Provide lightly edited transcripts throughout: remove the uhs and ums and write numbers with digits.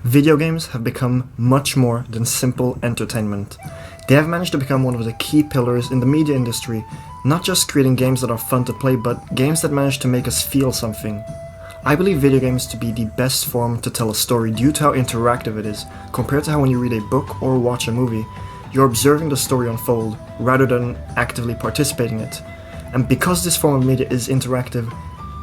Video games have become much more than simple entertainment. They have managed to become one of the key pillars in the media industry, not just creating games that are fun to play, but games that manage to make us feel something. I believe video games to be the best form to tell a story due to how interactive it is, compared to how when you read a book or watch a movie, you're observing the story unfold rather than actively participating in it. And because this form of media is interactive,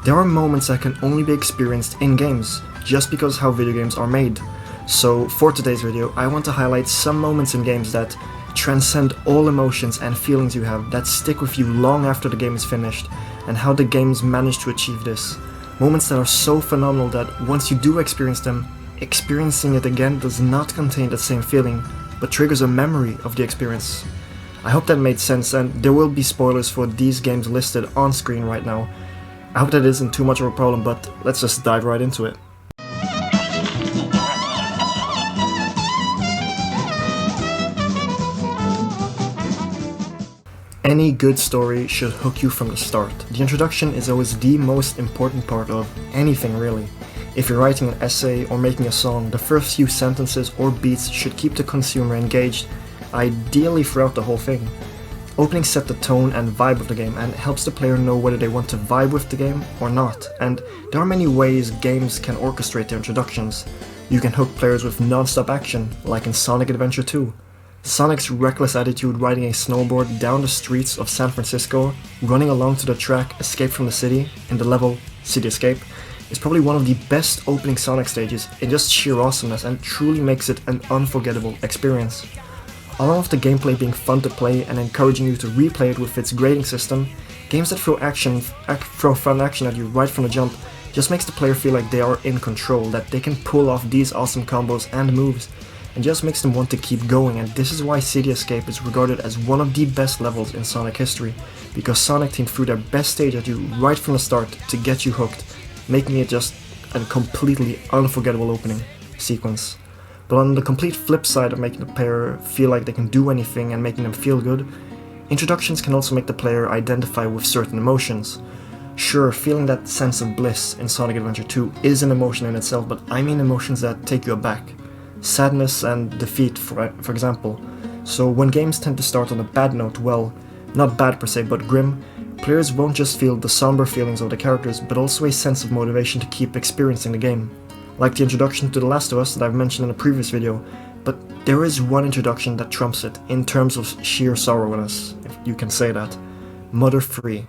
there are moments that can only be experienced in games, just because how video games are made. So for today's video, I want to highlight some moments in games that transcend all emotions and feelings you have, that stick with you long after the game is finished, and how the games manage to achieve this. Moments that are so phenomenal that once you do experience them, experiencing it again does not contain the same feeling, but triggers a memory of the experience. I hope that made sense, and there will be spoilers for these games listed on screen right now. I hope that isn't too much of a problem, but let's just dive right into it. Any good story should hook you from the start. The introduction is always the most important part of anything, really. If you're writing an essay or making a song, the first few sentences or beats should keep the consumer engaged, ideally throughout the whole thing. Openings set the tone and vibe of the game and helps the player know whether they want to vibe with the game or not, and there are many ways games can orchestrate their introductions. You can hook players with non-stop action, like in Sonic Adventure 2. Sonic's reckless attitude riding a snowboard down the streets of San Francisco, running along to the track Escape from the City in the level City Escape, is probably one of the best opening Sonic stages in just sheer awesomeness and truly makes it an unforgettable experience. Along with the gameplay being fun to play and encouraging you to replay it with its grading system, games that throw fun action at you right from the jump just makes the player feel like they are in control, that they can pull off these awesome combos and moves, and just makes them want to keep going. And this is why City Escape is regarded as one of the best levels in Sonic history, because Sonic teamed through their best stage at you right from the start to get you hooked, making it just a completely unforgettable opening sequence. But on the complete flip side of making the player feel like they can do anything and making them feel good, introductions can also make the player identify with certain emotions. Sure, feeling that sense of bliss in Sonic Adventure 2 is an emotion in itself, but I mean emotions that take you aback. Sadness and defeat, for example. So when games tend to start on a bad note, well, not bad per se, but grim, players won't just feel the somber feelings of the characters, but also a sense of motivation to keep experiencing the game. Like the introduction to The Last of Us that I've mentioned in a previous video, but there is one introduction that trumps it in terms of sheer sorrowness, if you can say that. Mother 3.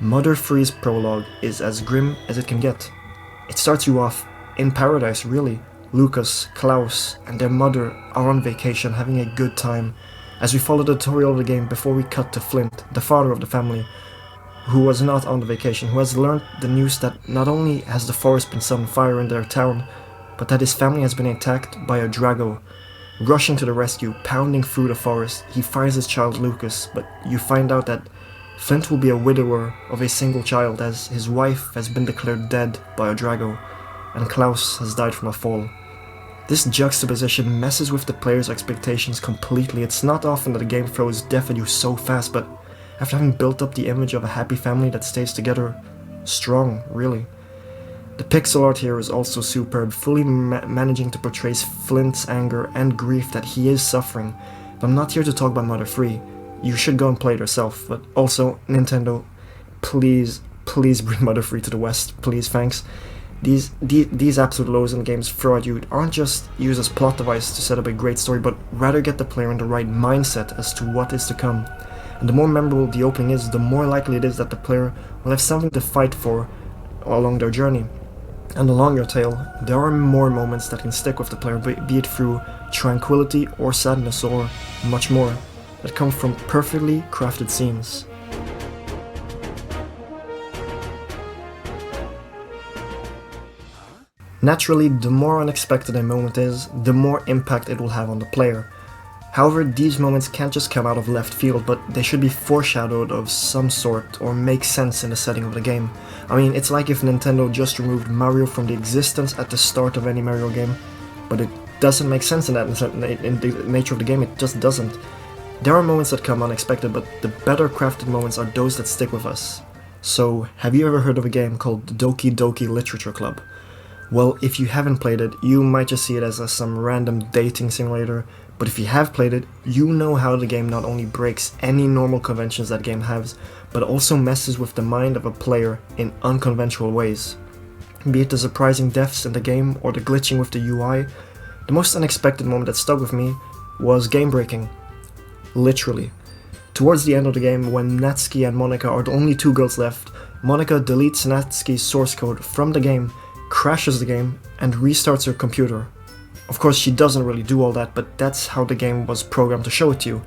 Mother 3's prologue is as grim as it can get. It starts you off in paradise, really. Lucas, Klaus, and their mother are on vacation having a good time, as we follow the tutorial of the game before we cut to Flint, the father of the family, who was not on the vacation, who has learned the news that not only has the forest been set on fire in their town, but that his family has been attacked by a Drago. Rushing to the rescue, pounding through the forest, he finds his child Lucas, but you find out that Flint will be a widower of a single child, as his wife has been declared dead by a Drago, and Klaus has died from a fall. This juxtaposition messes with the player's expectations completely. It's not often that a game throws death at you so fast, but after having built up the image of a happy family that stays together, strong, really. The pixel art here is also superb, fully managing to portray Flint's anger and grief that he is suffering. But I'm not here to talk about Mother 3. You should go and play it yourself, but also, Nintendo, please bring Mother 3 to the West, please, thanks. These absolute lows in games throw at you aren't just used as plot device to set up a great story, but rather get the player in the right mindset as to what is to come. And the more memorable the opening is, the more likely it is that the player will have something to fight for along their journey. And along your tail, there are more moments that can stick with the player, be it through tranquility or sadness or much more, that come from perfectly crafted scenes. Naturally, the more unexpected a moment is, the more impact it will have on the player. However, these moments can't just come out of left field, but they should be foreshadowed of some sort or make sense in the setting of the game. I mean, it's like if Nintendo just removed Mario from the existence at the start of any Mario game, but it doesn't make sense in the nature of the game, it just doesn't. There are moments that come unexpected, but the better crafted moments are those that stick with us. So, have you ever heard of a game called Doki Doki Literature Club? Well, if you haven't played it, you might just see it as some random dating simulator, but if you have played it, you know how the game not only breaks any normal conventions that game has, but also messes with the mind of a player in unconventional ways. Be it the surprising deaths in the game or the glitching with the UI, the most unexpected moment that stuck with me was game breaking. Literally. Towards the end of the game, when Natsuki and Monica are the only two girls left, Monica deletes Natsuki's source code from the game, crashes the game, and restarts her computer. Of course, she doesn't really do all that, but that's how the game was programmed to show it to you.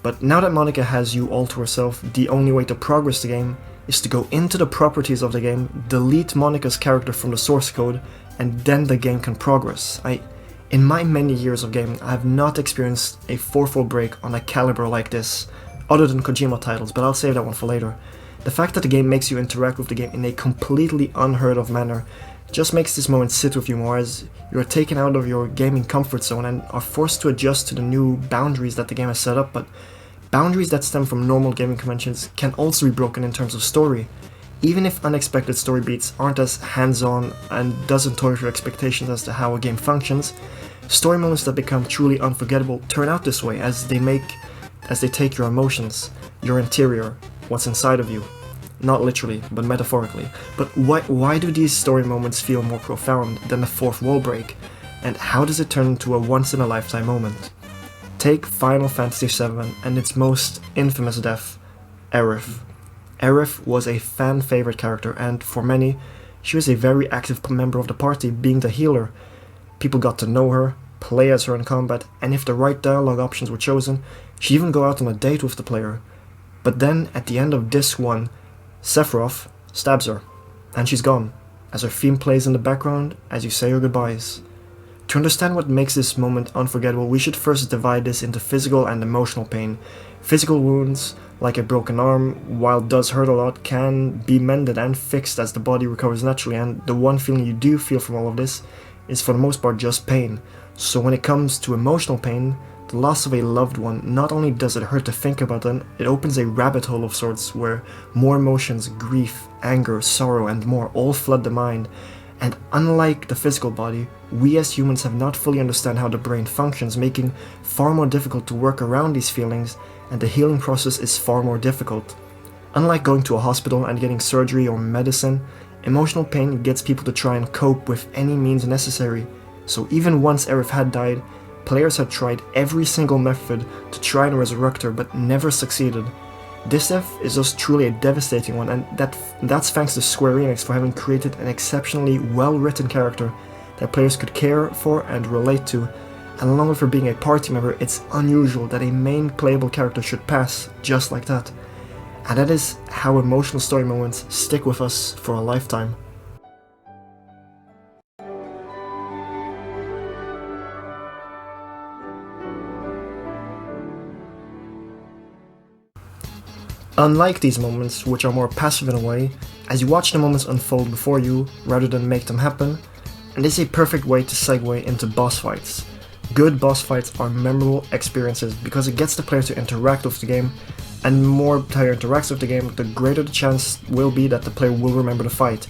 But now that Monica has you all to herself, the only way to progress the game is to go into the properties of the game, delete Monica's character from the source code, and then the game can progress. In my many years of gaming, I have not experienced a fourfold break on a caliber like this, other than Kojima titles, but I'll save that one for later. The fact that the game makes you interact with the game in a completely unheard of manner just makes this moment sit with you more, as you're taken out of your gaming comfort zone and are forced to adjust to the new boundaries that the game has set up, but boundaries that stem from normal gaming conventions can also be broken in terms of story. Even if unexpected story beats aren't as hands-on and doesn't toy with your expectations as to how a game functions, story moments that become truly unforgettable turn out this way, as they take your emotions, your interior, what's inside of you. Not literally, but metaphorically. But why do these story moments feel more profound than the fourth wall break? And how does it turn into a once-in-a-lifetime moment? Take Final Fantasy VII and its most infamous death, Aerith. Aerith was a fan-favorite character, and for many, she was a very active member of the party, being the healer. People got to know her, play as her in combat, and if the right dialogue options were chosen, she'd even go out on a date with the player. But then, at the end of Disc 1, Sephiroth stabs her, and she's gone, as her theme plays in the background as you say your goodbyes. To understand what makes this moment unforgettable, we should first divide this into physical and emotional pain. Physical wounds, like a broken arm, while it does hurt a lot, can be mended and fixed as the body recovers naturally, and the one feeling you do feel from all of this is for the most part just pain. So when it comes to emotional pain, the loss of a loved one, not only does it hurt to think about them, it opens a rabbit hole of sorts where more emotions, grief, anger, sorrow, and more all flood the mind. And unlike the physical body, we as humans have not fully understand how the brain functions, making far more difficult to work around these feelings, and the healing process is far more difficult. Unlike going to a hospital and getting surgery or medicine, emotional pain gets people to try and cope with any means necessary. So even once Aerith had died, players had tried every single method to try and resurrect her, but never succeeded. This death is just truly a devastating one, and that's thanks to Square Enix for having created an exceptionally well-written character that players could care for and relate to, and along with her being a party member, it's unusual that a main playable character should pass just like that. And that is how emotional story moments stick with us for a lifetime. Unlike these moments, which are more passive in a way, as you watch the moments unfold before you rather than make them happen, and this is a perfect way to segue into boss fights. Good boss fights are memorable experiences because it gets the player to interact with the game, and the more the player interacts with the game, the greater the chance will be that the player will remember the fight.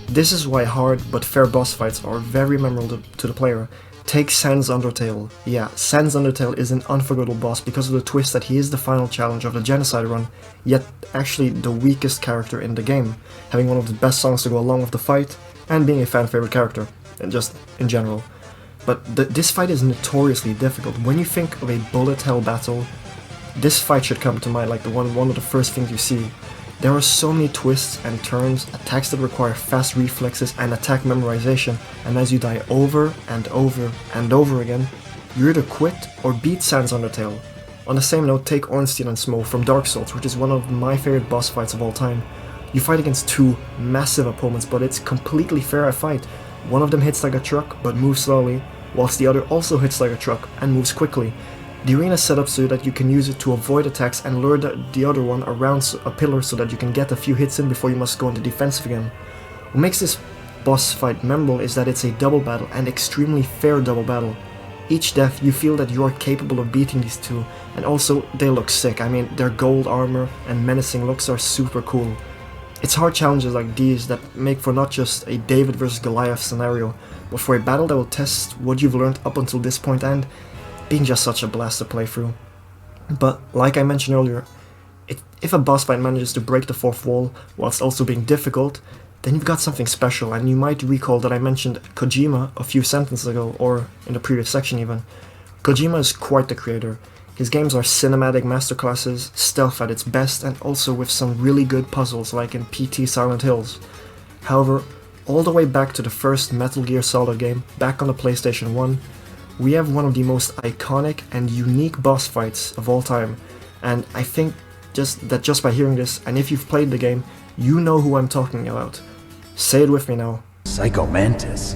This is why hard but fair boss fights are very memorable to the player. Take Sans Undertale. Yeah, Sans Undertale is an unforgettable boss because of the twist that he is the final challenge of the Genocide run, yet actually the weakest character in the game, having one of the best songs to go along with the fight, and being a fan favorite character, and just in general. But this fight is notoriously difficult. When you think of a bullet hell battle, this fight should come to mind like one of the first things you see. There are so many twists and turns, attacks that require fast reflexes and attack memorization, and as you die over and over and over again, you either quit or beat Sans Undertale. On the same note, take Ornstein and Smough from Dark Souls, which is one of my favorite boss fights of all time. You fight against two massive opponents, but it's completely fair fight. One of them hits like a truck but moves slowly, whilst the other also hits like a truck and moves quickly. The arena is set up so that you can use it to avoid attacks and lure the other one around a pillar so that you can get a few hits in before you must go into defensive again. What makes this boss fight memorable is that it's a double battle, and extremely fair double battle. Each death you feel that you are capable of beating these two, and also they look sick. I mean, their gold armor and menacing looks are super cool. It's hard challenges like these that make for not just a David vs Goliath scenario, but for a battle that will test what you've learned up until this point and being just such a blast to play through. But like I mentioned earlier, if a boss fight manages to break the fourth wall whilst also being difficult, then you've got something special, and you might recall that I mentioned Kojima a few sentences ago, or in the previous section even. Kojima is quite the creator. His games are cinematic masterclasses, stealth at its best, and also with some really good puzzles like in PT Silent Hills. However, all the way back to the first Metal Gear Solid game, back on the PlayStation 1, we have one of the most iconic and unique boss fights of all time, and I think just by hearing this, and if you've played the game, you know who I'm talking about. Say it with me now. Psycho Mantis.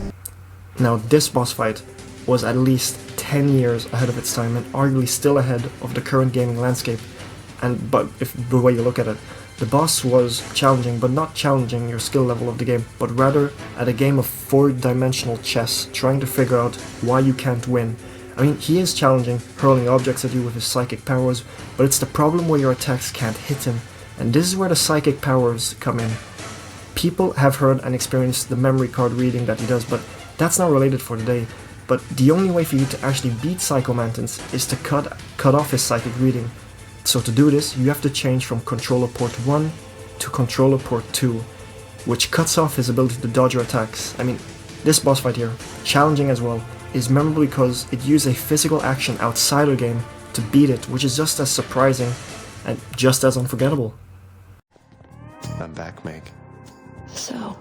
Now, this boss fight was at least 10 years ahead of its time and arguably still ahead of the current gaming landscape. But if the way you look at it, the boss was challenging, but not challenging your skill level of the game, but rather at a game of 4-dimensional chess, trying to figure out why you can't win. I mean, he is challenging, hurling objects at you with his psychic powers, but it's the problem where your attacks can't hit him, and this is where the psychic powers come in. People have heard and experienced the memory card reading that he does, but that's not related for today. But the only way for you to actually beat Psycho Mantis is to cut off his psychic reading. So to do this, you have to change from controller port 1 to controller port 2, which cuts off his ability to dodge your attacks. I mean, this boss fight here, challenging as well, is memorable because it used a physical action outside the game to beat it, which is just as surprising and just as unforgettable. I'm back, Meg. So,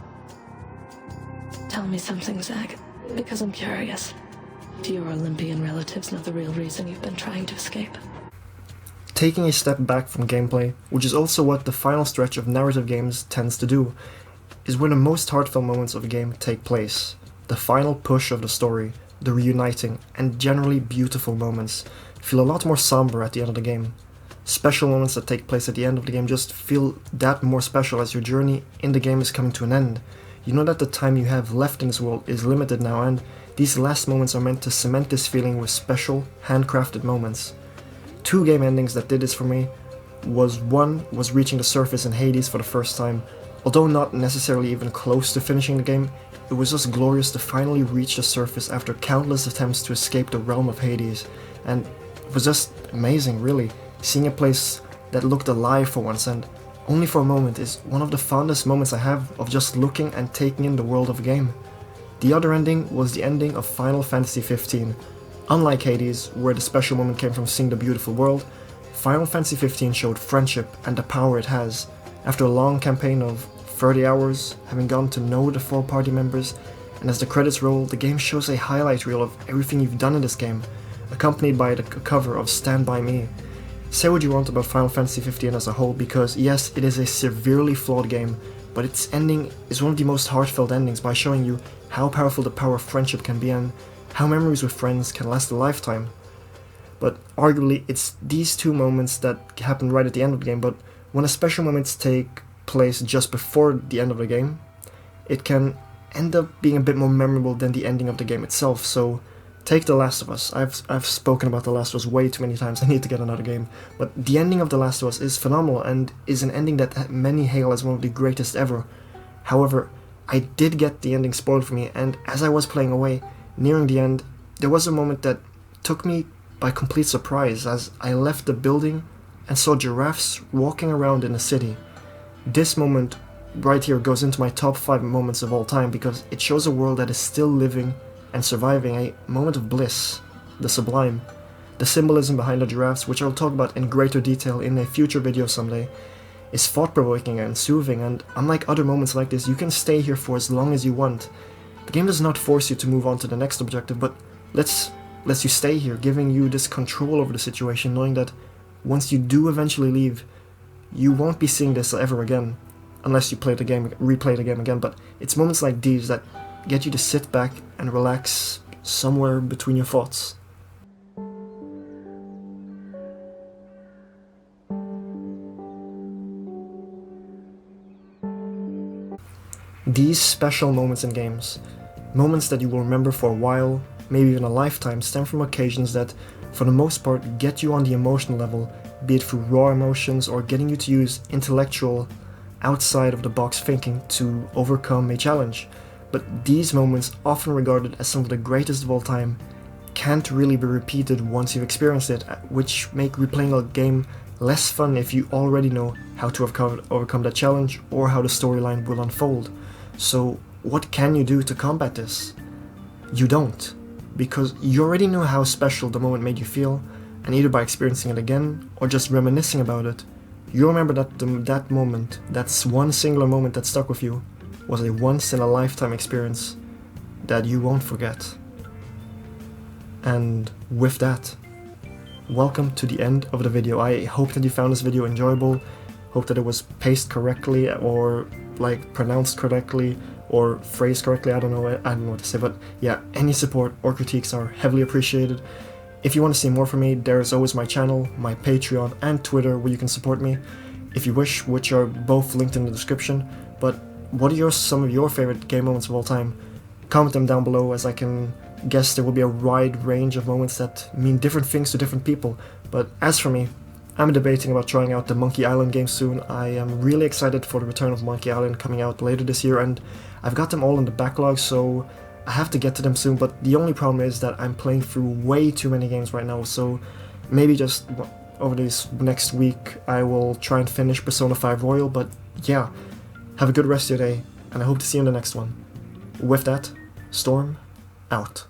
tell me something, Zach, because I'm curious. Do your Olympian relatives know the real reason you've been trying to escape? Taking a step back from gameplay, which is also what the final stretch of narrative games tends to do, is where the most heartfelt moments of a game take place. The final push of the story, the reuniting, and generally beautiful moments feel a lot more somber at the end of the game. Special moments that take place at the end of the game just feel that more special as your journey in the game is coming to an end. You know that the time you have left in this world is limited now, and these last moments are meant to cement this feeling with special, handcrafted moments. 2 game endings that did this for me one was reaching the surface in Hades for the first time. Although not necessarily even close to finishing the game, it was just glorious to finally reach the surface after countless attempts to escape the realm of Hades, and it was just amazing, really. Seeing a place that looked alive for once, and only for a moment, is one of the fondest moments I have of just looking and taking in the world of a game. The other ending was the ending of Final Fantasy XV. Unlike Hades, where the special moment came from seeing the beautiful world, Final Fantasy XV showed friendship and the power it has. After a long campaign of 30 hours, having gotten to know the 4 party members, and as the credits roll, the game shows a highlight reel of everything you've done in this game, accompanied by the cover of Stand By Me. Say what you want about Final Fantasy XV as a whole, because yes, it is a severely flawed game, but its ending is one of the most heartfelt endings by showing you how powerful the power of friendship can be and how memories with friends can last a lifetime. But arguably, it's these 2 moments that happen right at the end of the game, but when the special moments take place just before the end of the game, it can end up being a bit more memorable than the ending of the game itself. So take The Last of Us. I've spoken about The Last of Us way too many times. I need to get another game. But the ending of The Last of Us is phenomenal and is an ending that many hail as one of the greatest ever. However, I did get the ending spoiled for me, and as I was playing away, nearing the end, there was a moment that took me by complete surprise as I left the building and saw giraffes walking around in the city. This moment right here goes into my top 5 moments of all time because it shows a world that is still living and surviving, a moment of bliss, the sublime. The symbolism behind the giraffes, which I'll talk about in greater detail in a future video someday, is thought-provoking and soothing, and unlike other moments like this, you can stay here for as long as you want. The game does not force you to move on to the next objective, but lets you stay here, giving you this control over the situation, knowing that once you do eventually leave, you won't be seeing this ever again, unless you replay the game again. But it's moments like these that get you to sit back and relax somewhere between your thoughts. These special moments in games, moments that you will remember for a while, maybe even a lifetime, stem from occasions that, for the most part, get you on the emotional level, be it through raw emotions or getting you to use intellectual outside of the box thinking to overcome a challenge. But these moments, often regarded as some of the greatest of all time, can't really be repeated once you've experienced it, which make replaying a game less fun if you already know how to overcome that challenge or how the storyline will unfold. So what can you do to combat this? You don't, because you already know how special the moment made you feel, and either by experiencing it again or just reminiscing about it, you remember that that moment, that's one singular moment that stuck with you, was a once-in-a-lifetime experience that you won't forget. And with that, welcome to the end of the video. I hope that you found this video enjoyable, hope that it was paced correctly or like pronounced correctly or phrased correctly. I don't know what to say, but yeah, any support or critiques are heavily appreciated. If you want to see more from me, there's always my channel, my Patreon and Twitter where you can support me if you wish, which are both linked in the description. But what are some of your favorite game moments of all time? Comment them down below, as I can guess there will be a wide range of moments that mean different things to different people. But as for me, I'm debating about trying out the Monkey Island game soon. I am really excited for the return of Monkey Island coming out later this year, and I've got them all in the backlog, so I have to get to them soon. But the only problem is that I'm playing through way too many games right now, so maybe just over this next week I will try and finish Persona 5 Royal. But yeah, have a good rest of your day, and I hope to see you in the next one. With that, Storm out.